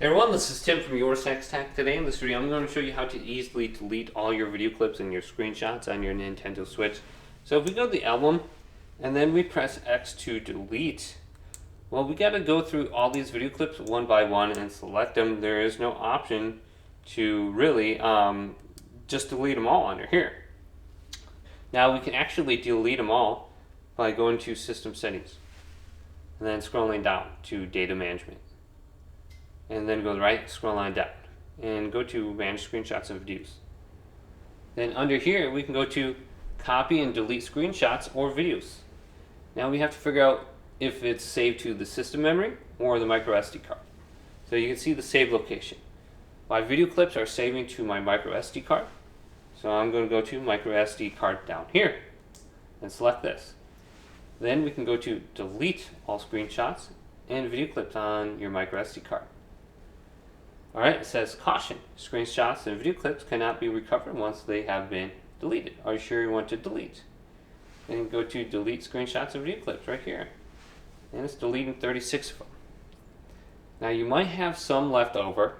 Hey everyone, this is Tim from YourSixTech. Today in this video I'm going to show you how to easily delete all your video clips and your screenshots on your Nintendo Switch. So if we go to the album and then we press X to delete, well, we got to go through all these video clips one by one and select them. There is no option to really just delete them all under here. Now we can actually delete them all by going to System Settings and then scrolling down to Data Management. And then go to the right, scroll line down, and go to Manage Screenshots and Videos. Then under here, we can go to Copy and Delete Screenshots or Videos. Now we have to figure out if it's saved to the system memory or the microSD card. So you can see the save location. My video clips are saving to my microSD card. So I'm going to go to microSD card down here and select this. Then we can go to Delete all screenshots and video clips on your microSD card. Alright, it says caution, screenshots and video clips cannot be recovered once they have been deleted. Are you sure you want to delete? Then go to delete screenshots and video clips right here. And it's deleting 36 of them. Now you might have some left over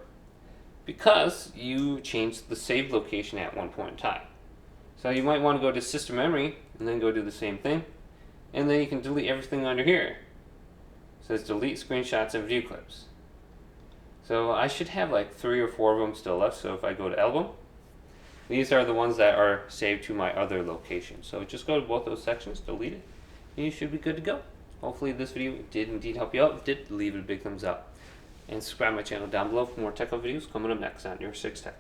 because you changed the save location at one point in time. So you might want to go to system memory and then go do the same thing. And then you can delete everything under here. It says delete screenshots and video clips. So I should have like 3 or 4 of them still left. So if I go to album, these are the ones that are saved to my other location. So just go to both those sections, delete it, and you should be good to go. Hopefully this video did indeed help you out. If it did, leave it a big thumbs up. And subscribe to my channel down below for more tech videos coming up next on YourSixTech.